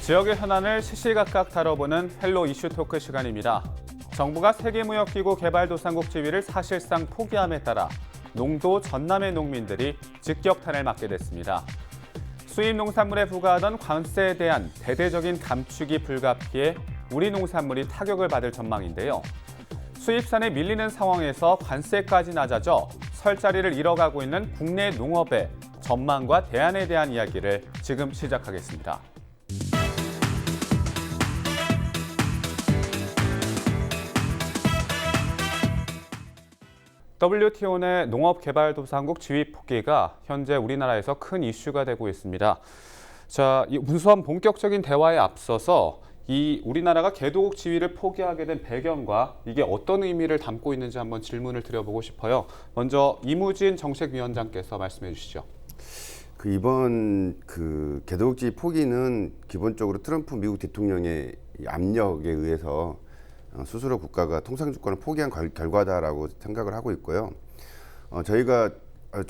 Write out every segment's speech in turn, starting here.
지역의 현안을 시시각각 다뤄보는 헬로 이슈 토크 시간입니다. 정부가 세계무역기구 개발도상국 지위를 사실상 포기함에 따라 농도 전남의 농민들이 직격탄을 맞게 됐습니다. 수입 농산물에 부과하던 관세에 대한 대대적인 감축이 불가피해 우리 농산물이 타격을 받을 전망인데요. 수입산에 밀리는 상황에서 관세까지 낮아져 설 자리를 잃어가고 있는 국내 농업의 전망과 대안에 대한 이야기를 지금 시작하겠습니다. WTO 내 농업개발도상국 지위 포기가 현재 우리나라에서 큰 이슈가 되고 있습니다. 자, 이 문수한 본격적인 대화에 앞서서 이 우리나라가 개도국 지위를 포기하게 된 배경과 이게 어떤 의미를 담고 있는지 한번 질문을 드려보고 싶어요. 먼저 이무진 정책위원장께서 말씀해 주시죠. 이번 개도국 지위 포기는 기본적으로 트럼프 미국 대통령의 압력에 의해서 스스로 국가가 통상주권을 포기한 결과다라고 생각을 하고 있고요. 저희가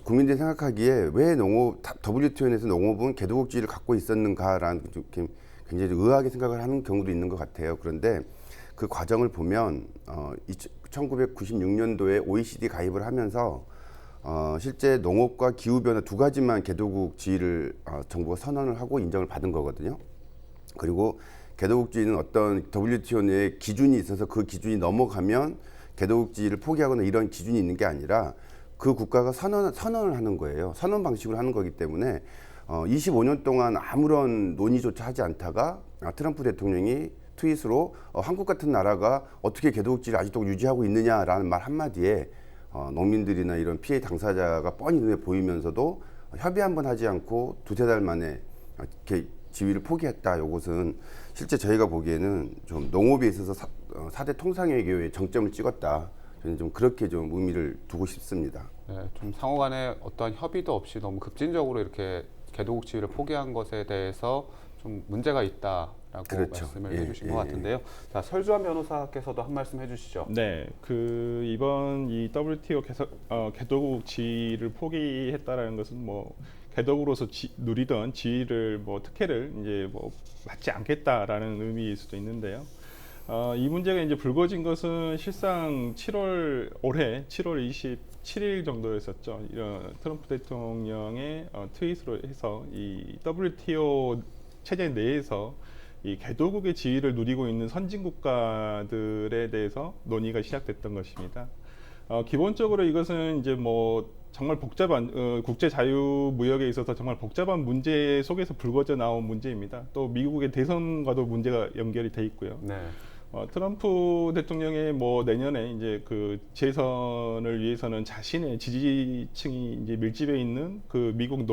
국민들이 생각하기에 왜 WTO에서 농업은 개도국 지위를 갖고 있었는가라는 굉장히 의아하게 생각을 하는 경우도 있는 것 같아요. 그런데 그 과정을 보면 1996년도에 OECD 가입을 하면서 실제 농업과 기후변화 두 가지만 개도국 지위를 정부가 선언을 하고 인정을 받은 거거든요. 그리고 개도국지위는 어떤 WTO 내에 기준이 있어서 그 기준이 넘어가면 개도국지위를 포기하거나 이런 기준이 있는 게 아니라 그 국가가 선언을 하는 거예요. 선언 방식으로 하는 거기 때문에 25년 동안 아무런 논의조차 하지 않다가 트럼프 대통령이 트윗으로 한국 같은 나라가 어떻게 개도국지위를 아직도 유지하고 있느냐라는 말 한마디에 농민들이나 이런 피해 당사자가 뻔히 눈에 보이면서도 협의 한번 하지 않고 두세 달 만에 지위를 포기했다. 이것은 실제 저희가 보기에는 좀 농업에 있어서 4대 통상외교에 정점을 찍었다. 저는 좀 그렇게 좀 의미를 두고 싶습니다. 네, 좀 상호 간에 어떠한 협의도 없이 너무 급진적으로 이렇게 개도국 지위를 포기한 것에 대해서 좀 문제가 있다라고 그렇죠. 말씀을 해주신 것 같은데요. 자, 설주환 변호사께서도 한 말씀 해주시죠. 네, 이번 이 WTO 개도국 지위를 포기했다라는 것은 개도국으로서 누리던 지위를 특혜를 이제 받지 않겠다라는 의미일 수도 있는데요. 이 문제가 이제 불거진 것은 실상 올해 7월 27일 정도였었죠. 이런 트럼프 대통령의 트윗으로 해서 이 WTO 체제 내에서 이 개도국의 지위를 누리고 있는 선진 국가들에 대해서 논의가 시작됐던 것입니다. 기본적으로 이것은 이제 정말 복잡한 국제 자유무역에 있어서 정말 복잡한 문제 속에서 불거져 나온 문제입니다. 또 미국의 대선과도 문제가 연결이 돼 있고요. 네. 트럼프 대통령의 내년에 이제 재선을 위해서는 자신의 지지층이 이제 밀집해 있는 미국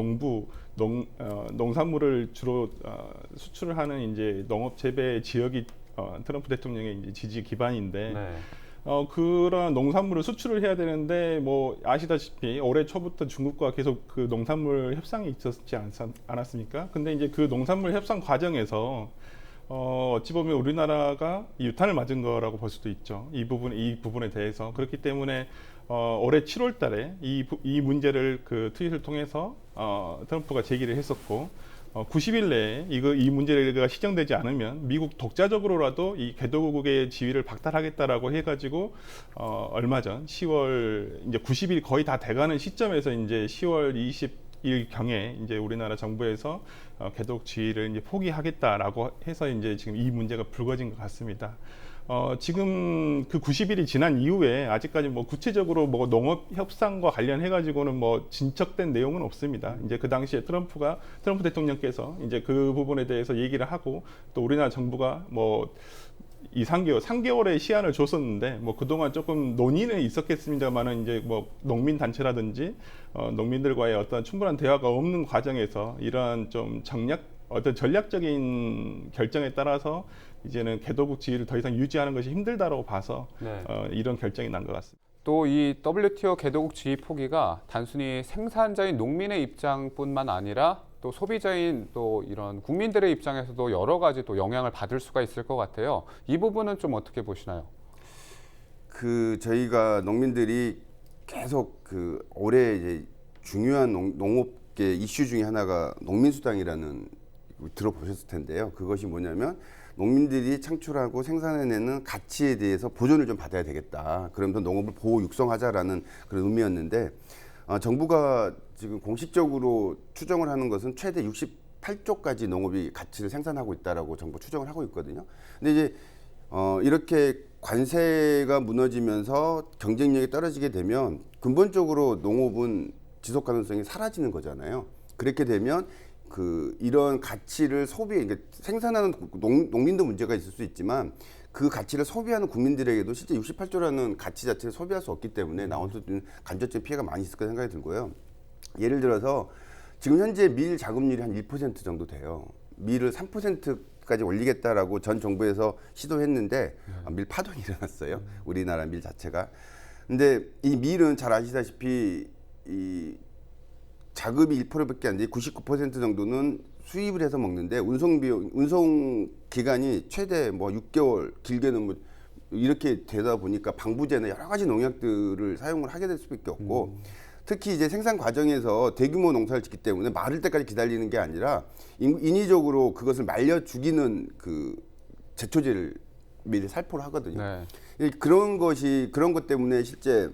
농산물을 주로 수출을 하는 이제 농업 재배 지역이 트럼프 대통령의 이제 지지 기반인데. 네. 그런 농산물을 수출을 해야 되는데 아시다시피 올해 초부터 중국과 계속 그 농산물 협상이 있었지 않았습니까? 근데 이제 그 농산물 협상 과정에서 어찌 보면 우리나라가 유탄을 맞은 거라고 볼 수도 있죠. 이 부분에 대해서. 그렇기 때문에 올해 7월 달에 이 문제를 트윗을 통해서 트럼프가 제기를 했었고 90일 내에 이 문제가 시정되지 않으면 미국 독자적으로라도 이 개도국의 지위를 박탈하겠다라고 해가지고 얼마 전 10월 이제 90일 거의 다 돼가는 시점에서 이제 10월 20일 경에 이제 우리나라 정부에서 개도국 지위를 이제 포기하겠다라고 해서 이제 지금 이 문제가 불거진 것 같습니다. 지금 그 90일이 지난 이후에 아직까지 구체적으로 농업 협상과 관련해 가지고는 진척된 내용은 없습니다. 이제 그 당시에 트럼프 대통령께서 이제 그 부분에 대해서 얘기를 하고 또 우리나라 정부가 3개월의 시한을 줬었는데 그동안 조금 논의는 있었겠습니다만은 이제 농민 단체라든지 농민들과의 어떤 충분한 대화가 없는 과정에서 이러한 좀 어떤 전략적인 결정에 따라서 이제는 개도국 지위를 더 이상 유지하는 것이 힘들다라고 봐서 네. 이런 결정이 난 것 같습니다. 또 이 WTO 개도국 지위 포기가 단순히 생산자인 농민의 입장뿐만 아니라 또 소비자인 또 이런 국민들의 입장에서도 여러 가지 또 영향을 받을 수가 있을 것 같아요. 이 부분은 좀 어떻게 보시나요? 저희가 농민들이 계속 올해 이제 중요한 농업계 이슈 중에 하나가 농민수당이라는 들어보셨을 텐데요. 그것이 뭐냐면 농민들이 창출하고 생산해내는 가치에 대해서 보존을 좀 받아야 되겠다. 그러면서 농업을 보호 육성하자라는 그런 의미였는데 정부가 지금 공식적으로 추정을 하는 것은 최대 68조까지 농업이 가치를 생산하고 있다라고 정부 추정을 하고 있거든요. 근데 이제 이렇게 관세가 무너지면서 경쟁력이 떨어지게 되면 근본적으로 농업은 지속 가능성이 사라지는 거잖아요. 그렇게 되면 이런 가치를 그러니까 생산하는 농민도 문제가 있을 수 있지만 그 가치를 소비하는 국민들에게도 실제 68조라는 가치 자체를 소비할 수 없기 때문에 나올 수 있는 간접적인 피해가 많이 있을 거라 생각이 들고요. 예를 들어서 지금 현재 밀 자급률이 한 1% 정도 돼요. 밀을 3%까지 올리겠다라고 전 정부에서 시도했는데 밀 파동이 일어났어요. 우리나라 밀 자체가. 근데 이 밀은 잘 아시다시피 이 자급이 1%밖에 안 돼. 99% 정도는 수입을 해서 먹는데 운송 기간이 최대 뭐 6개월, 길게는 뭐 이렇게 되다 보니까 방부제나 여러 가지 농약들을 사용을 하게 될 수밖에 없고 특히 이제 생산 과정에서 대규모 농사를 짓기 때문에 마를 때까지 기다리는 게 아니라 인위적으로 그것을 말려 죽이는 그 제초제를 미리 살포를 하거든요. 네. 그런 것 때문에 실제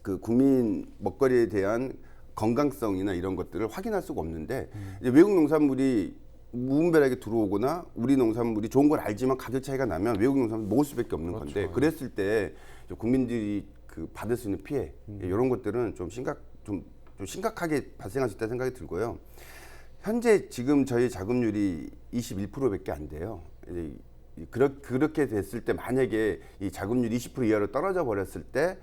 그 국민 먹거리에 대한 건강성이나 이런 것들을 확인할 수가 없는데 이제 외국 농산물이 무분별하게 들어오거나 우리 농산물이 좋은 걸 알지만 가격 차이가 나면 외국 농산물 먹을 수밖에 없는 그렇죠. 건데 그랬을 때 국민들이 받을 수 있는 피해 이런 것들은 좀 심각하게 발생할 수 있다 생각이 들고요. 현재 지금 저희 자급률이 21%밖에 안 돼요. 그렇게 됐을 때 만약에 이 자급률 20% 이하로 떨어져 버렸을 때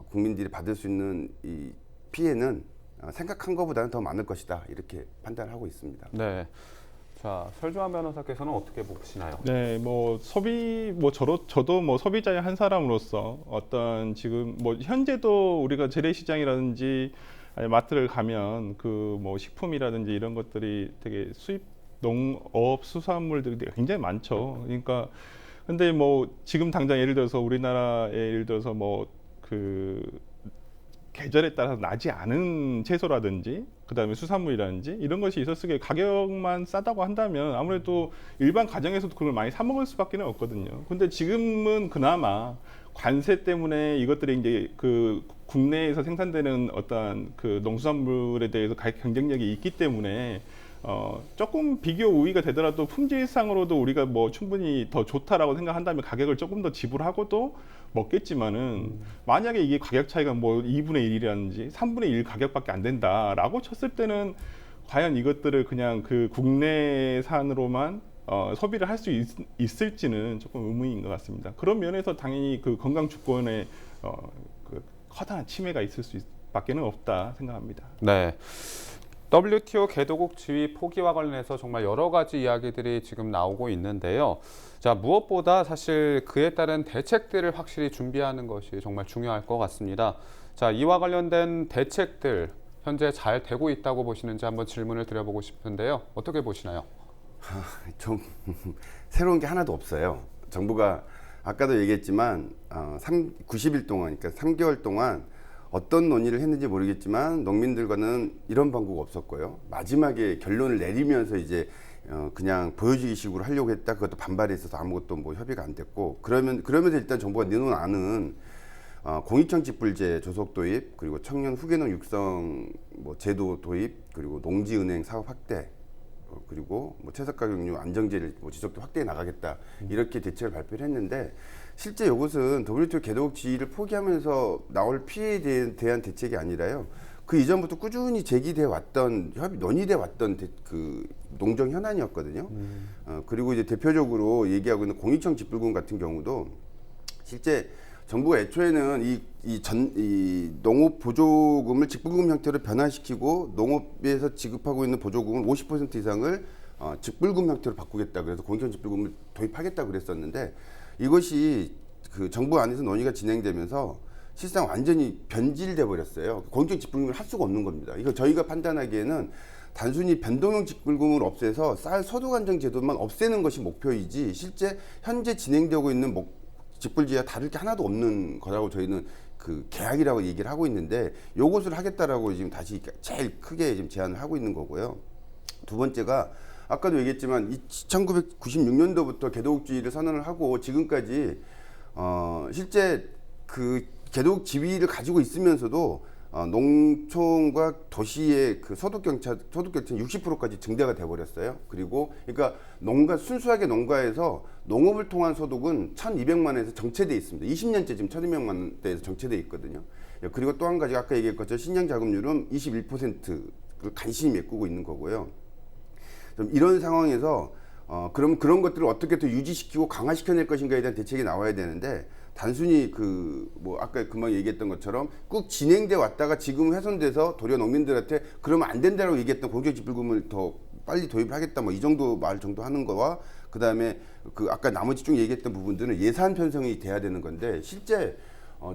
국민들이 받을 수 있는 이 피해는 생각한 것보다는 더 많을 것이다 이렇게 판단하고 있습니다. 네. 자, 설주환 변호사께서는 어떻게 보시나요? 네, 저도 뭐 소비자의 한 사람으로서 어떤 지금 뭐 현재도 우리가 재래시장이라든지 아니 마트를 가면 그 뭐 식품이라든지 이런 것들이 되게 수입 농업 수산물들이 굉장히 많죠. 그러니까 근데 뭐 지금 당장 예를 들어서 우리나라에 예를 들어서 뭐 계절에 따라서 나지 않은 채소라든지 그다음에 수산물이라든지 이런 것이 있었을 때 가격만 싸다고 한다면 아무래도 일반 가정에서도 그걸 많이 사 먹을 수밖에 없거든요. 근데 지금은 그나마 관세 때문에 이것들이 이제 그 국내에서 생산되는 어떤 그 농수산물에 대해서 가격 경쟁력이 있기 때문에 조금 비교 우위가 되더라도 품질상으로도 우리가 뭐 충분히 더 좋다라고 생각한다면 가격을 조금 더 지불하고도 먹겠지만은 만약에 이게 가격 차이가 뭐 2분의 1이라든지 3분의 1 가격밖에 안 된다라고 쳤을 때는 과연 이것들을 그냥 그 국내산으로만 소비를 할 수 있을지는 조금 의문인 것 같습니다. 그런 면에서 당연히 그 건강 주권에 그 커다란 침해가 있을 수밖에는 없다 생각합니다. 네. WTO 개도국 지위 포기와 관련해서 정말 여러 가지 이야기들이 지금 나오고 있는데요. 자, 무엇보다 사실 그에 따른 대책들을 확실히 준비하는 것이 정말 중요할 것 같습니다. 자, 이와 관련된 대책들 현재 잘 되고 있다고 보시는지 한번 질문을 드려보고 싶은데요. 어떻게 보시나요? 좀 새로운 게 하나도 없어요. 정부가 아까도 얘기했지만 90일 동안, 그러니까 3개월 동안 어떤 논의를 했는지 모르겠지만 농민들과는 이런 방구가 없었고요. 마지막에 결론을 내리면서 이제 그냥 보여주기 식으로 하려고 했다. 그것도 반발이 있어서 아무것도 뭐 협의가 안 됐고 그러면서 일단 정부가 내놓은 공익청 직불제 조속 도입, 그리고 청년 후계농 육성 뭐 제도 도입, 그리고 농지은행 사업 확대, 그리고 뭐 채석가격류 안정제를 뭐 지속도 확대해 나가겠다 이렇게 대책을 발표를 했는데 실제 이것은 WTO 개도국 지위를 포기하면서 나올 피해에 대한 대책이 아니라요. 그 이전부터 꾸준히 제기돼 왔던 논의돼 왔던 그 농정 현안이었거든요. 그리고 이제 대표적으로 얘기하고 있는 공익청 직불금 같은 경우도 실제 정부가 애초에는 이 농업 보조금을 직불금 형태로 변화시키고 농업에서 지급하고 있는 보조금을 50% 이상을 직불금 형태로 바꾸겠다. 그래서 공익청 직불금을 도입하겠다 그랬었는데 이것이 그 정부 안에서 논의가 진행되면서 실상 완전히 변질돼 버렸어요. 공익청 직불금을 할 수가 없는 겁니다. 이거 저희가 판단하기에는 단순히 변동형 직불금을 없애서 쌀 소득안정 제도만 없애는 것이 목표이지 실제 현재 진행되고 있는 직불제와 다를 게 하나도 없는 거라고 저희는 그 계약이라고 얘기를 하고 있는데 요것을 하겠다라고 지금 다시 제일 크게 지금 제안을 하고 있는 거고요. 두 번째가 아까도 얘기했지만 1996년도부터 개도국주의를 선언을 하고 지금까지 실제 그 개도국 지위를 가지고 있으면서도 농촌과 도시의 그 소득격차는 60%까지 증대가 돼버렸어요. 그리고 그러니까 순수하게 농가에서 농업을 통한 소득은 1,200만 원에서 정체돼 있습니다. 20년째 지금 1,200만 원대에서 정체돼 있거든요. 그리고 또 한 가지 아까 얘기했 것처럼 식량 자급률은 21%를 간신히 메꾸고 있는 거고요. 좀 이런 상황에서 그럼 그런 것들을 어떻게 더 유지시키고 강화시켜낼 것인가에 대한 대책이 나와야 되는데 단순히 뭐 아까 금방 얘기했던 것처럼 꾹 진행돼 왔다가 지금 훼손돼서 도리어 농민들한테 그러면 안 된다라고 얘기했던 공정지불금을 더 빨리 도입하겠다 뭐 이 정도 말 정도 하는 거와 그 다음에 그 아까 나머지 쭉 얘기했던 부분들은 예산 편성이 돼야 되는 건데 실제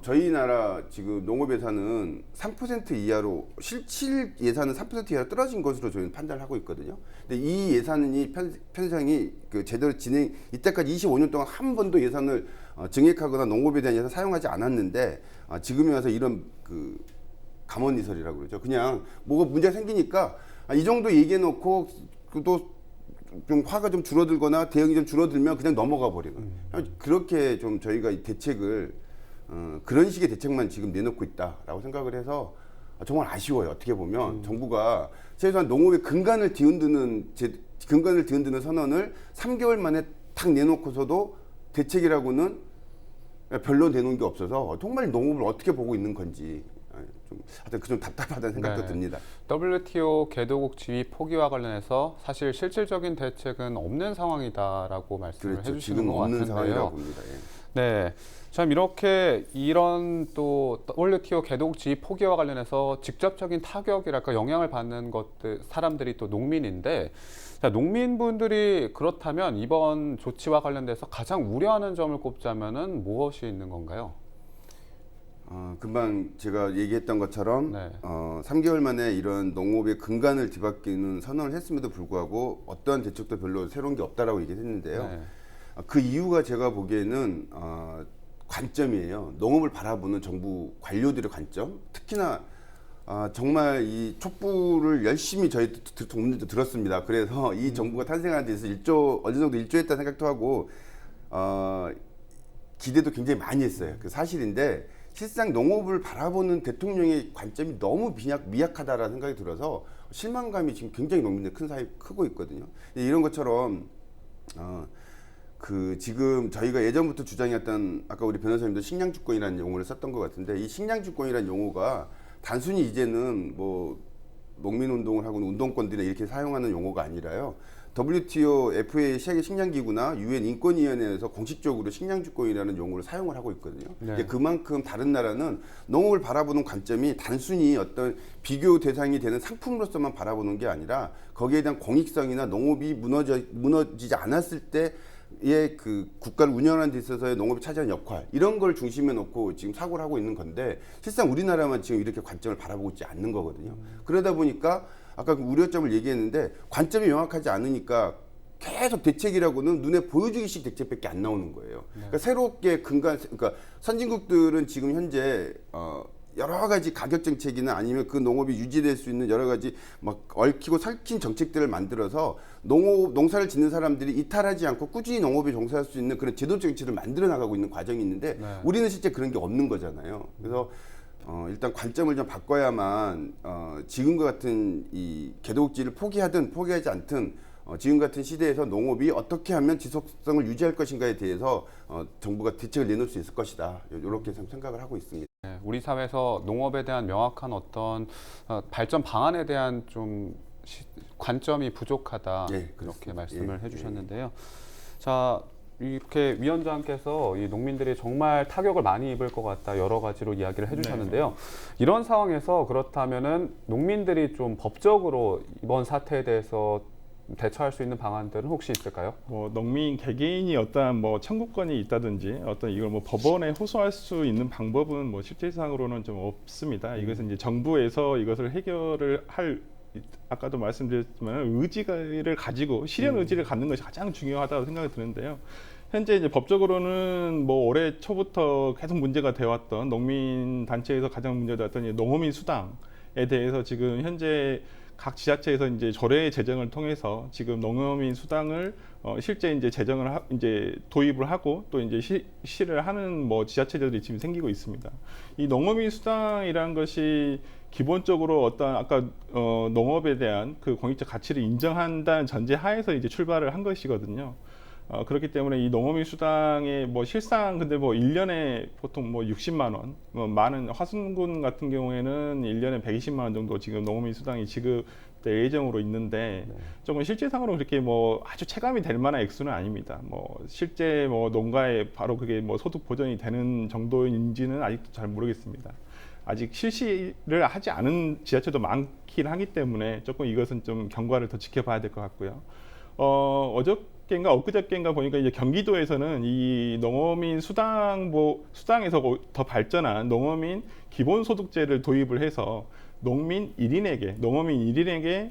저희 나라 지금 농업 예산은 3% 이하로 실질 예산은 3% 이하로 떨어진 것으로 저희는 판단을 하고 있거든요. 근데 이 예산이 편성이 그 제대로 이때까지 25년 동안 한 번도 예산을 증액하거나 농업에 대한 예산 사용하지 않았는데 지금에 와서 이런 그 감언이설이라고 그러죠. 그냥 뭐가 문제가 생기니까 이 정도 얘기해놓고 또 좀 화가 좀 줄어들거나 대응이 좀 줄어들면 그냥 넘어가 버리는 그렇게 좀 저희가 이 대책을 그런 식의 대책만 지금 내놓고 있다라고 생각을 해서 정말 아쉬워요. 어떻게 보면 정부가 최소한 농업의 근간을 뒤흔드는 선언을 3개월 만에 탁 내놓고서도 대책이라고는 별로 내놓은 게 없어서 정말 농업을 어떻게 보고 있는 건지 좀 답답하다는 생각도 듭니다. WTO 개도국 지위 포기와 관련해서 사실 실질적인 대책은 없는 상황이다라고 말씀을 그렇죠. 해주시는 지금 것 없는 같은데요. 상황이라고 봅니다. 예. 네, 참 이런 또 WTO 개도국 지위 포기와 관련해서 직접적인 타격이랄까 영향을 받는 사람들이 또 농민인데, 자, 농민분들이 그렇다면 이번 조치와 관련돼서 가장 우려하는 점을 꼽자면은 무엇이 있는 건가요? 금방 제가 얘기했던 것처럼 네. 3개월 만에 이런 농업의 근간을 뒤바뀌는 선언을 했음에도 불구하고 어떠한 대책도 별로 새로운 게 없다라고 얘기했는데요. 네. 그 이유가 제가 보기에는 관점이에요. 농업을 바라보는 정부 관료들의 관점. 특히나 정말 이 촛불을 열심히 저희 국민들도 들었습니다. 그래서 이 정부가 탄생하는 데서 어느 정도 일조했다는 생각도 하고 기대도 굉장히 많이 했어요. 그 사실인데 실상 농업을 바라보는 대통령의 관점이 너무 미약하다라는 생각이 들어서 실망감이 지금 굉장히 농민들 크고 있거든요. 이런 것처럼 지금 저희가 예전부터 주장했던 아까 우리 변호사님도 식량주권이라는 용어를 썼던 것 같은데 이 식량주권이라는 용어가 단순히 이제는 뭐 농민운동을 하고는 운동권들이 이렇게 사용하는 용어가 아니라요. WTO, FA 세계 식량기구나 UN 인권위원회에서 공식적으로 식량주권이라는 용어를 사용을 하고 있거든요. 네. 그만큼 다른 나라는 농업을 바라보는 관점이 단순히 어떤 비교 대상이 되는 상품으로서만 바라보는 게 아니라 거기에 대한 공익성이나 농업이 무너지지 않았을 때의 그 국가를 운영하는 데 있어서의 농업이 차지하는 역할 이런 걸 중심에 놓고 지금 사고를 하고 있는 건데 실상 우리나라만 지금 이렇게 관점을 바라보고 있지 않는 거거든요. 그러다 보니까 아까 그 우려점을 얘기했는데 관점이 명확하지 않으니까 계속 대책이라고는 눈에 보여주기식 대책밖에 안 나오는 거예요. 그러니까 새롭게 그러니까 선진국들은 지금 현재 여러 가지 가격 정책이나 아니면 그 농업이 유지될 수 있는 여러 가지 막 얽히고 설킨 정책들을 만들어서 농사를 짓는 사람들이 이탈하지 않고 꾸준히 농업에 종사할 수 있는 그런 제도 정책을 만들어 나가고 있는 과정이 있는데 우리는 실제 그런 게 없는 거잖아요. 그래서 일단 관점을 좀 바꿔야만 지금과 같은 이 개도국지를 포기하든 포기하지 않든 지금 같은 시대에서 농업이 어떻게 하면 지속성을 유지할 것인가에 대해서 정부가 대책을 내놓을 수 있을 것이다. 이렇게 생각을 하고 있습니다. 네, 우리 사회에서 농업에 대한 명확한 어떤 발전 방안에 대한 좀 관점이 부족하다. 네, 그렇게 말씀을 예, 해주셨는데요. 자, 이렇게 위원장께서 이 농민들이 정말 타격을 많이 입을 것 같다 여러 가지로 이야기를 해주셨는데요. 이런 상황에서 그렇다면은 농민들이 좀 법적으로 이번 사태에 대해서 대처할 수 있는 방안들은 혹시 있을까요? 뭐 농민 개개인이 어떠한 뭐 청구권이 있다든지 어떤 이걸 뭐 법원에 호소할 수 있는 방법은 뭐 실질상으로는 좀 없습니다. 이것은 이제 정부에서 이것을 해결을 할 아까도 말씀드렸지만 의지를 가지고 실현 의지를 갖는 것이 가장 중요하다고 생각이 드는데요. 현재 이제 법적으로는 뭐 올해 초부터 계속 문제가 되어왔던 농민 단체에서 가장 문제가 되었던 농어민 수당에 대해서 지금 현재 각 지자체에서 이제 조례 제정을 통해서 지금 농어민 수당을 실제 이제 이제 도입을 하고 또 이제 실시를 하는 뭐 지자체들이 지금 생기고 있습니다. 이 농어민 수당이라는 것이 기본적으로 어떤 아까 농업에 대한 그 공익적 가치를 인정한다는 전제 하에서 이제 출발을 한 것이거든요. 그렇기 때문에 이 농어민 수당의 뭐 실상 근데 뭐 1년에 보통 뭐 60만 원, 많은 화순군 같은 경우에는 1년에 120만 원 정도 지금 농어민 수당이 지급될 예정으로 있는데 조금 실제상으로 그렇게 뭐 아주 체감이 될 만한 액수는 아닙니다. 뭐 실제 뭐 농가에 바로 그게 뭐 소득 보전이 되는 정도인지는 아직도 잘 모르겠습니다. 아직 실시를 하지 않은 지자체도 많긴 하기 때문에 조금 이것은 좀 경과를 더 지켜봐야 될 것 같고요. 어저께인가 엊그저께인가 보니까 이제 경기도에서는 이 농어민 수당에서 더 발전한 농어민 기본소득제를 도입을 해서 농어민 1인에게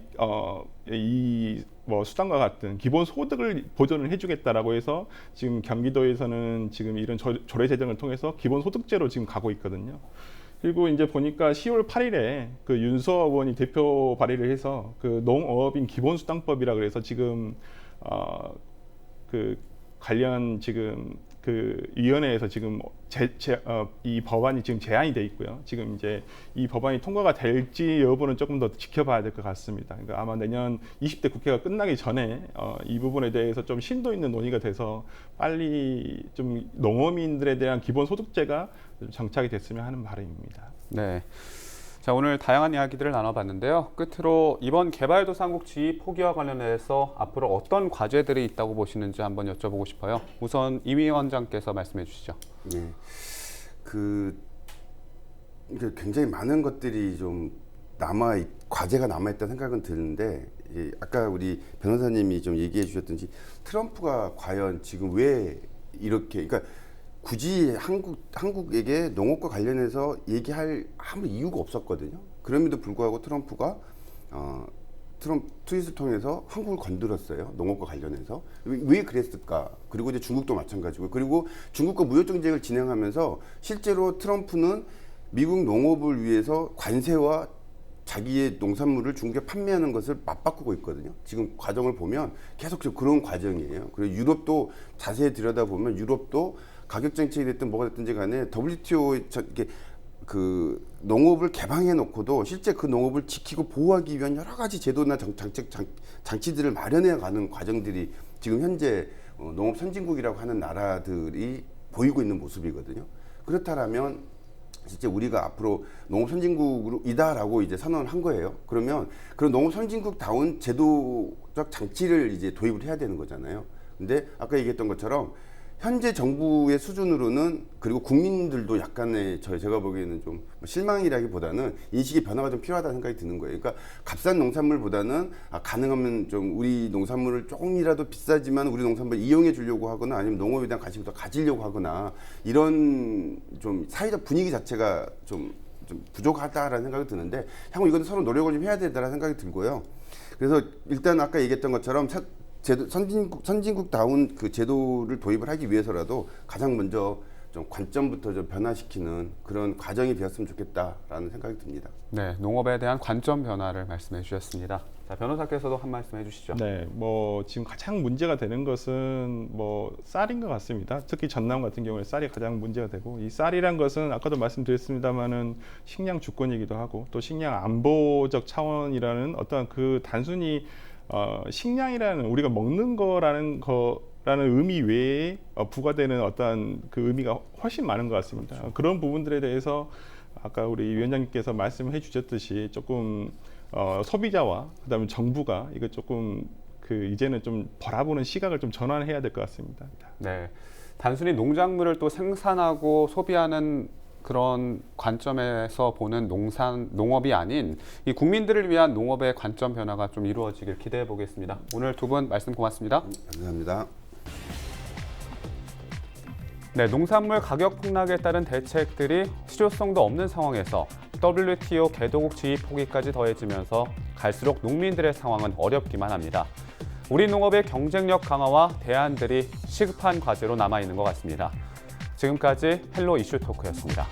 이 뭐 수당과 같은 기본 소득을 보전을 해주겠다라고 해서 지금 경기도에서는 지금 이런 조례 제정을 통해서 기본 소득제로 지금 가고 있거든요. 그리고 이제 보니까 10월 8일에 그 윤수업 의원이 대표 발의를 해서 그 농어업인 기본수당법이라 그래서 지금 그 관련 지금 그 위원회에서 지금 이 법안이 지금 제안이 돼 있고요. 지금 이제 이 법안이 통과가 될지 여부는 조금 더 지켜봐야 될 것 같습니다. 그러니까 아마 내년 20대 국회가 끝나기 전에 이 부분에 대해서 좀 심도 있는 논의가 돼서 빨리 좀 농어민들에 대한 기본소득제가 정착이 됐으면 하는 바람입니다. 네. 자, 오늘 다양한 이야기들을 나눠봤는데요. 끝으로 이번 개발도상국 지위 포기와 관련해서 앞으로 어떤 과제들이 있다고 보시는지 한번 여쭤보고 싶어요. 우선 이 위원장께서 말씀해 주시죠. 네, 굉장히 많은 것들이 좀 과제가 남아있다는 생각은 드는데, 아까 우리 변호사님이 좀 얘기해 주셨듯이 트럼프가 과연 지금 왜 이렇게, 그러니까 굳이 한국에게 농업과 관련해서 얘기할 아무 이유가 없었거든요. 그럼에도 불구하고 트럼프가 트럼프 트윗을 통해서 한국을 건드렸어요. 농업과 관련해서. 왜 그랬을까? 그리고 이제 중국도 마찬가지고. 그리고 중국과 무역 경쟁을 진행하면서 실제로 트럼프는 미국 농업을 위해서 관세와 자기의 농산물을 중국에 판매하는 것을 맞바꾸고 있거든요. 지금 과정을 보면 계속 그런 과정이에요. 그리고 유럽도 자세히 들여다보면 유럽도 가격 정책이 됐든 뭐가 됐든지 간에 WTO 그 농업을 개방해 놓고도 실제 그 농업을 지키고 보호하기 위한 여러 가지 제도나 장치들을 마련해 가는 과정들이 지금 현재 농업 선진국이라고 하는 나라들이 보이고 있는 모습이거든요. 그렇다면 실제 우리가 앞으로 농업 선진국이다라고 이제 선언을 한 거예요. 그러면 그런 농업 선진국다운 제도적 장치를 이제 도입을 해야 되는 거잖아요. 근데 아까 얘기했던 것처럼 현재 정부의 수준으로는, 그리고 국민들도 약간의 제가 보기에는 좀 실망이라기보다는 인식의 변화가 좀 필요하다는 생각이 드는 거예요. 그러니까 값싼 농산물보다는 가능하면 좀 우리 농산물을 조금이라도 비싸지만 우리 농산물을 이용해 주려고 하거나 아니면 농업에 대한 관심을 더 가지려고 하거나 이런 좀 사회적 분위기 자체가 좀 부족하다라는 생각이 드는데, 향후 이건 서로 노력을 좀 해야 되다라는 생각이 들고요. 그래서 일단 아까 얘기했던 것처럼 선진국다운 그 제도를 도입을 하기 위해서라도 가장 먼저 좀 관점부터 좀 변화시키는 그런 과정이 되었으면 좋겠다라는 생각이 듭니다. 네, 농업에 대한 관점 변화를 말씀해 주셨습니다. 자, 변호사께서도 한 말씀 해주시죠. 네, 뭐 지금 가장 문제가 되는 것은 뭐 쌀인 것 같습니다. 특히 전남 같은 경우에 쌀이 가장 문제가 되고, 이 쌀이란 것은 아까도 말씀드렸습니다만은 식량 주권이기도 하고 또 식량 안보적 차원이라는 어떤 그 단순히 식량이라는 우리가 먹는 거라는 의미 외에 부과되는 어떤 그 의미가 훨씬 많은 것 같습니다. 그렇죠. 그런 부분들에 대해서 아까 우리 위원장님께서 말씀해 주셨듯이 조금 소비자와 그다음에 정부가 이거 조금 이제는 좀 바라보는 시각을 좀 전환해야 될 것 같습니다. 네, 단순히 농작물을 또 생산하고 소비하는 그런 관점에서 보는 농업이 아닌 이 국민들을 위한 농업의 관점 변화가 좀 이루어지길 기대해 보겠습니다. 오늘 두 분 말씀 고맙습니다. 감사합니다. 네, 농산물 가격 폭락에 따른 대책들이 실효성도 없는 상황에서 WTO 개도국 지위 포기까지 더해지면서 갈수록 농민들의 상황은 어렵기만 합니다. 우리 농업의 경쟁력 강화와 대안들이 시급한 과제로 남아 있는 것 같습니다. 지금까지 헬로 이슈 토크였습니다.